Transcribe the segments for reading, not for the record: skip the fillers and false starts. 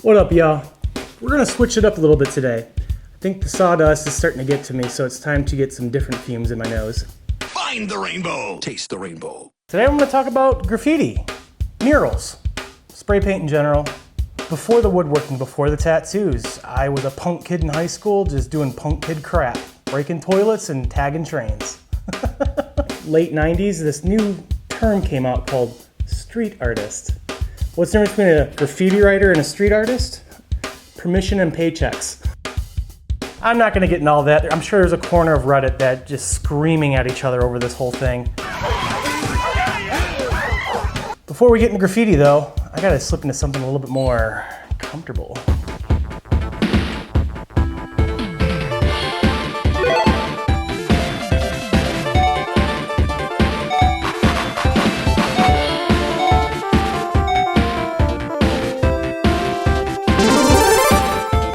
What up, y'all? We're gonna switch it up a little bit today. I think the sawdust is starting to get to me, so it's time to get some different fumes in my nose. Find the rainbow. Taste the rainbow. Today I'm gonna talk about graffiti, murals, spray paint in general. Before the woodworking, before the tattoos, I was a punk kid in high school just doing punk kid crap, breaking toilets and tagging trains. Late 90s, this new term came out called street artist. What's the difference between a graffiti writer and a street artist? Permission and paychecks. I'm not gonna get into all that. I'm sure there's a corner of Reddit that just screaming at each other over this whole thing. Before we get into graffiti though, I gotta slip into something a little bit more comfortable.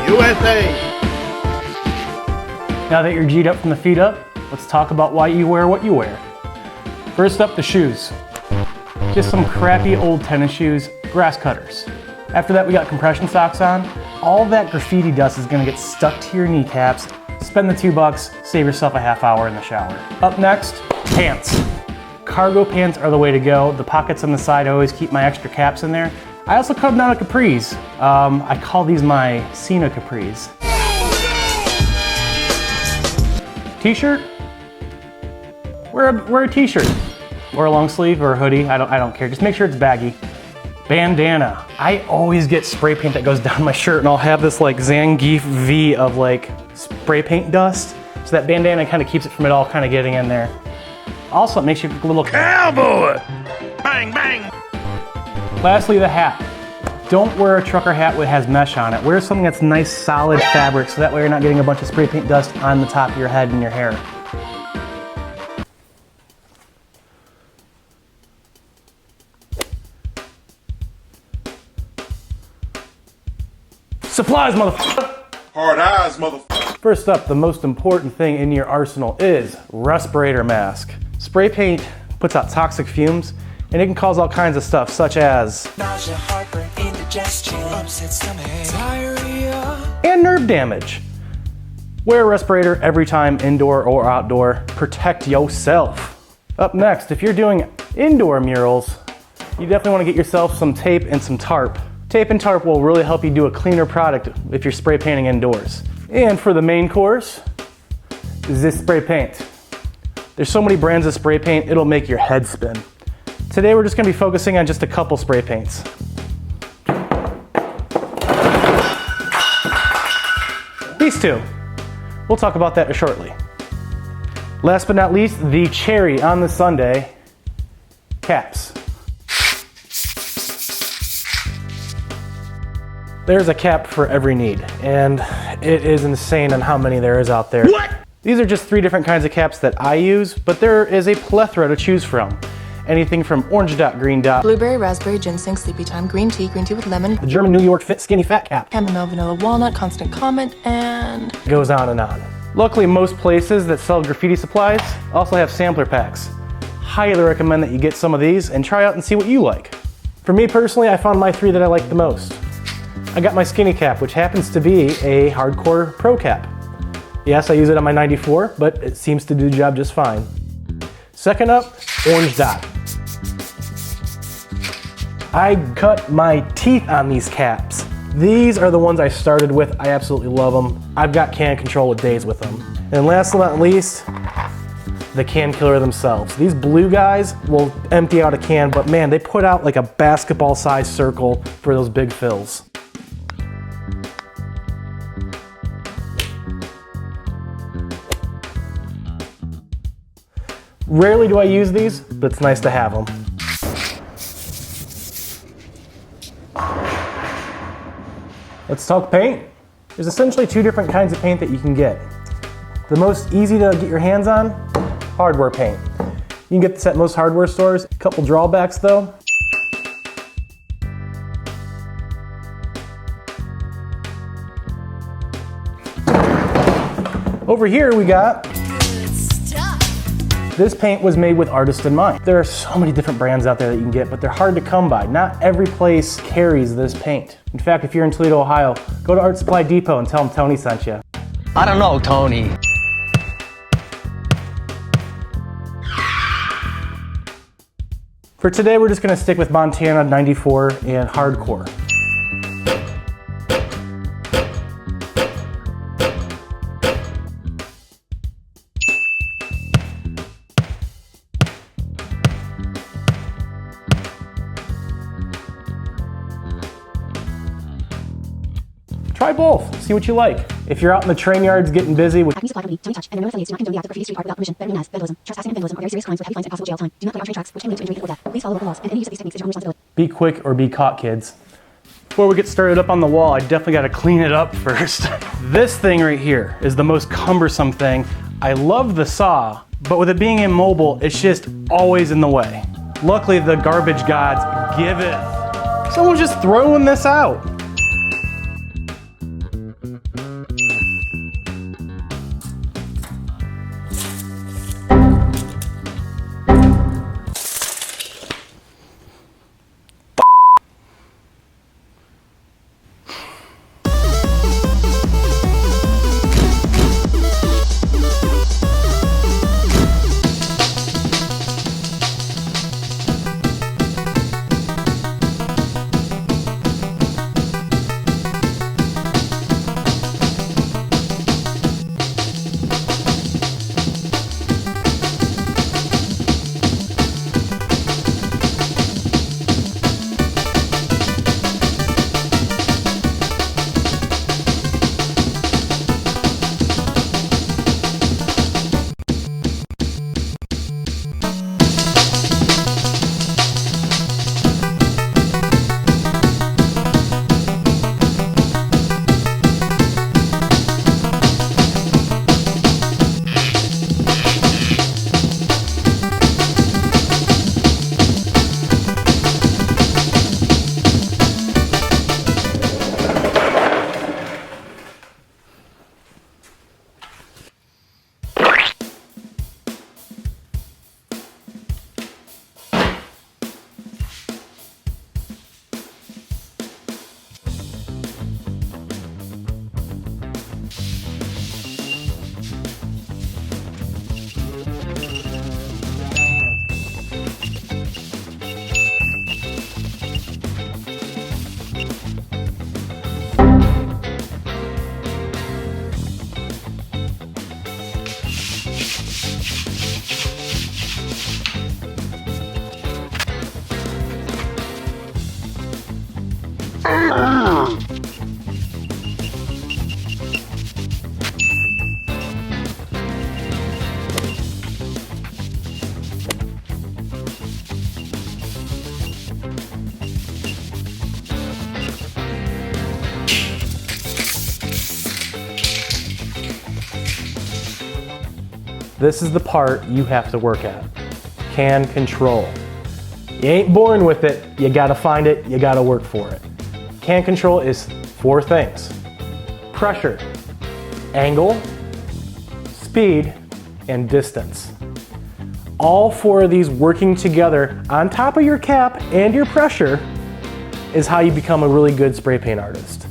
USA! Now that you're G'd up from the feet up, let's talk about why you wear what you wear. First up, the shoes. Just some crappy old tennis shoes, grass cutters. After that, we got compression socks on. All that graffiti dust is gonna get stuck to your kneecaps. Spend the $2, save yourself a half hour in the shower. Up next, pants. Cargo pants are the way to go. The pockets on the side, I always keep my extra caps in there. I also cut them down to capris. I call these my Cena capris. T-shirt? Wear a t-shirt. Or a long sleeve or a hoodie, I don't care. Just make sure it's baggy. Bandana. I always get spray paint that goes down my shirt and I'll have this like Zangief V of like spray paint dust. So that bandana kind of keeps it from it all kind of getting in there. Also, it makes you look a little cowboy. Bang, bang. Lastly, the hat. Don't wear a trucker hat that has mesh on it. Wear something that's nice, solid fabric, so that way you're not getting a bunch of spray paint dust on the top of your head and your hair. Supplies, motherfucker! Hard eyes, motherfucker. First up, the most important thing in your arsenal is respirator mask. Spray paint puts out toxic fumes, and it can cause all kinds of stuff, such as nausea, heartburn, indigestion, upset stomach, diarrhea, and nerve damage. Wear a respirator every time, indoor or outdoor. Protect yourself. Up next, if you're doing indoor murals, you definitely want to get yourself some tape and some tarp. Tape and tarp will really help you do a cleaner product if you're spray painting indoors. And for the main course, is this spray paint. There's so many brands of spray paint, it'll make your head spin. Today we're just gonna be focusing on just a couple spray paints. These two. We'll talk about that shortly. Last but not least, the cherry on the sundae, caps. There's a cap for every need, and it is insane on how many there is out there. What? These are just 3 different kinds of caps that I use, but there is a plethora to choose from. Anything from orange dot, green dot, blueberry, raspberry, ginseng, sleepy time, green tea with lemon, the German New York Fit Skinny Fat Cap, chamomile, vanilla, walnut, constant comment, and goes on and on. Luckily, most places that sell graffiti supplies also have sampler packs. Highly recommend that you get some of these and try out and see what you like. For me personally, I found my 3 that I like the most. I got my skinny cap, which happens to be a hardcore pro cap. Yes, I use it on my 94, but it seems to do the job just fine. Second up, orange dot. I cut my teeth on these caps. These are the ones I started with. I absolutely love them. I've got can control of days with them. And last but not least, the can killer themselves. These blue guys will empty out a can, but man, they put out like a basketball-sized circle for those big fills. Rarely do I use these, but it's nice to have them. Let's talk paint. There's essentially 2 different kinds of paint that you can get. The most easy to get your hands on, hardware paint. You can get this at most hardware stores. A couple drawbacks though. Over here we got This paint was made with artists in mind. There are so many different brands out there that you can get, but they're hard to come by. Not every place carries this paint. In fact, if you're in Toledo, Ohio, go to Art Supply Depot and tell them Tony sent you. I don't know, Tony. For today, we're just gonna stick with Montana 94 and hardcore. Try both, see what you like. If you're out in the train yards getting busy with Music library, Tony Touch, and no affiliates do not condone the act of graffiti street art without permission, better known as vandalism. Trespassing and vandalism are very serious crimes with heavy fines and possible jail time. Do not play on train tracks, which can lead to injury or death. Please follow local laws, and any use of these techniques is your own responsibility. be quick or be caught, kids. Before we get started up on the wall, I definitely gotta clean it up first. This thing right here is the most cumbersome thing. I love the saw, but with it being immobile, it's just always in the way. Luckily, the garbage gods give it. Someone's just throwing this out. This is the part you have to work at. Can control. You ain't born with it, you gotta find it, you gotta work for it. Can control is 4 things: pressure, angle, speed, and distance. All 4 of these working together on top of your cap and your pressure is how you become a really good spray paint artist.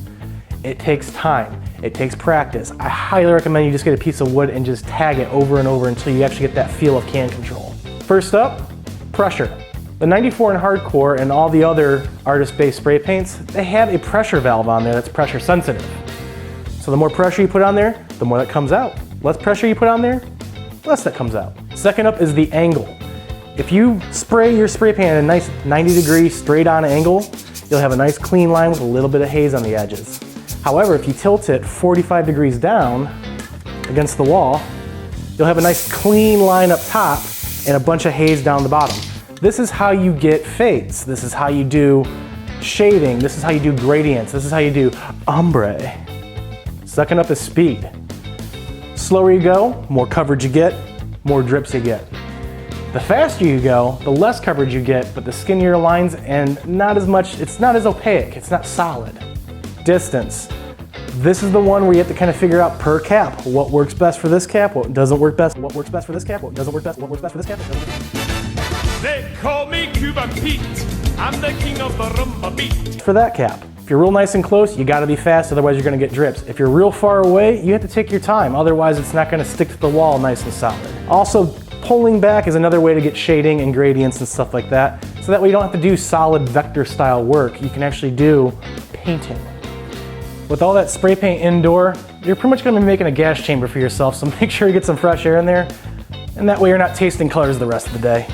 It takes time. It takes practice. I highly recommend you just get a piece of wood and just tag it over and over until you actually get that feel of can control. First up, pressure. The 94 and hardcore and all the other artist-based spray paints, they have a pressure valve on there that's pressure sensitive. So the more pressure you put on there, the more that comes out. Less pressure you put on there, less that comes out. Second up is the angle. If you spray your spray paint at a nice 90-degree straight on angle, you'll have a nice clean line with a little bit of haze on the edges. However, if you tilt it 45 degrees down against the wall, you'll have a nice clean line up top and a bunch of haze down the bottom. This is how you get fades. This is how you do shading. This is how you do gradients. This is how you do ombre. Second up is speed. Slower you go, more coverage you get, more drips you get. The faster you go, the less coverage you get, but the skinnier lines and not as much, it's not as opaque, it's not solid. Distance. This is the one where you have to kind of figure out per cap, what works best for this cap, what doesn't work best, what works best for this cap, what doesn't work best, what works best for this cap. They call me Cuban Pete. I'm the king of the rumba beat. For that cap. If you're real nice and close, you gotta be fast, otherwise you're gonna get drips. If you're real far away, you have to take your time, otherwise it's not gonna stick to the wall nice and solid. Also, pulling back is another way to get shading and gradients and stuff like that, so that way you don't have to do solid vector style work. You can actually do painting. With all that spray paint indoor, you're pretty much gonna be making a gas chamber for yourself, so make sure you get some fresh air in there, and that way you're not tasting colors the rest of the day.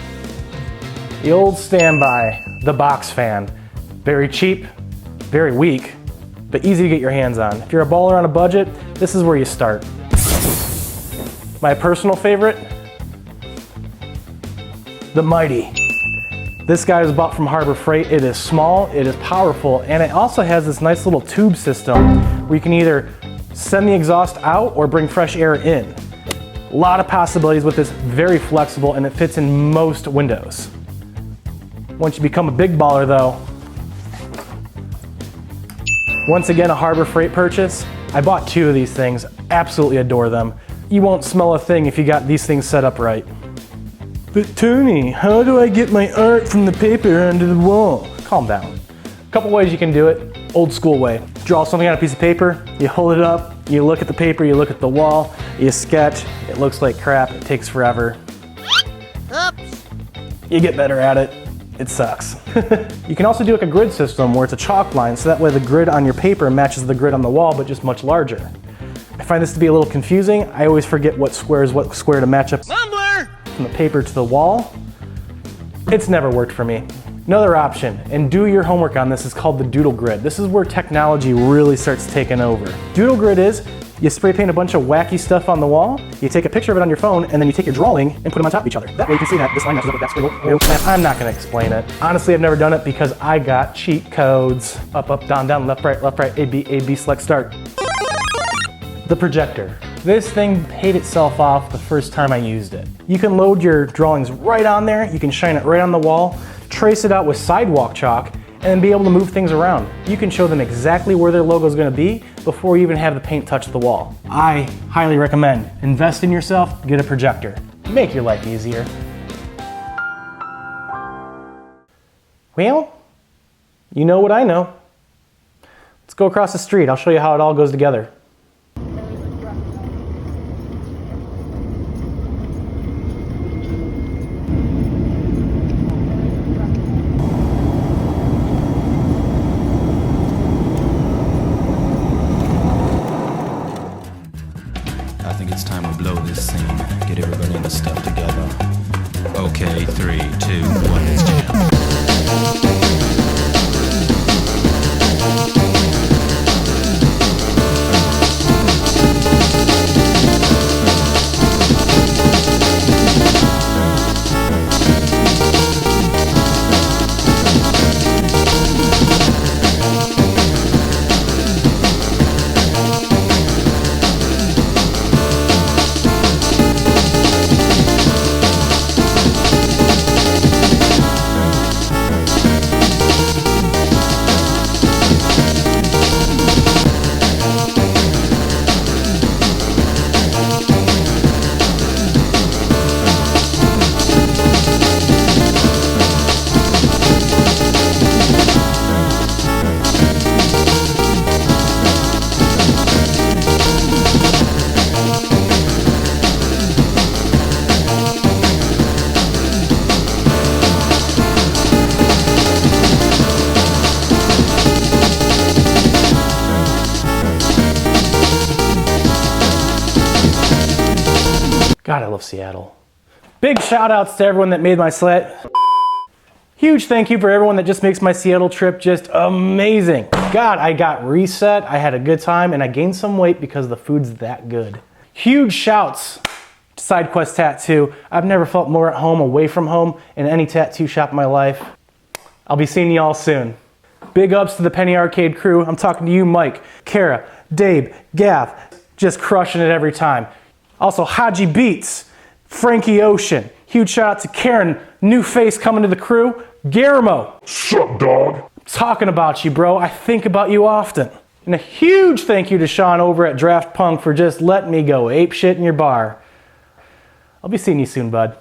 The old standby, the box fan. Very cheap, very weak, but easy to get your hands on. If you're a baller on a budget, this is where you start. My personal favorite, the Mighty. This guy is bought from Harbor Freight. It is small, it is powerful, and it also has this nice little tube system where you can either send the exhaust out or bring fresh air in. A lot of possibilities with this, very flexible, and it fits in most windows. Once you become a big baller though, once again, a Harbor Freight purchase. I bought 2 of these things, absolutely adore them. You won't smell a thing if you got these things set up right. But Tony, how do I get my art from the paper onto the wall? Calm down. A couple ways you can do it, old school way. Draw something on a piece of paper, you hold it up, you look at the paper, you look at the wall, you sketch, it looks like crap, it takes forever. Oops. You get better at it. It sucks. You can also do like a grid system where it's a chalk line, so that way the grid on your paper matches the grid on the wall, but just much larger. I find this to be a little confusing. I always forget what square is what square to match up from the paper to the wall. It's never worked for me. Another option, and do your homework on this, is called the doodle grid. This is where technology really starts taking over. Doodle grid is, you spray paint a bunch of wacky stuff on the wall, you take a picture of it on your phone, and then you take your drawing and put them on top of each other. That way you can see that this line matches up with that scribble. I'm not gonna explain it. Honestly, I've never done it because I got cheat codes. Up, up, down, down, left, right, A, B, select, start. The projector. This thing paid itself off the first time I used it. You can load your drawings right on there, you can shine it right on the wall, trace it out with sidewalk chalk, and then be able to move things around. You can show them exactly where their logo is going to be before you even have the paint touch the wall. I highly recommend invest in yourself, get a projector. Make your life easier. Well, you know what I know. Let's go across the street. I'll show you how it all goes together. I think it's time we blow this scene. Get everybody in the stuff together. Okay, 3, 2, 1, let's jam. God, I love Seattle. Big shout outs to everyone that made my set. Huge thank you for everyone that just makes my Seattle trip just amazing. God, I got reset, I had a good time, and I gained some weight because the food's that good. Huge shouts to SideQuest Tattoo. I've never felt more at home away from home in any tattoo shop in my life. I'll be seeing y'all soon. Big ups to the Penny Arcade crew. I'm talking to you, Mike, Kara, Dave, Gav, just crushing it every time. Also, Haji Beats, Frankie Ocean. Huge shout out to Karen, new face coming to the crew. Guillermo. Sup, dog? I'm talking about you, bro. I think about you often. And a huge thank you to Sean over at Draft Punk for just letting me go ape shit in your bar. I'll be seeing you soon, bud.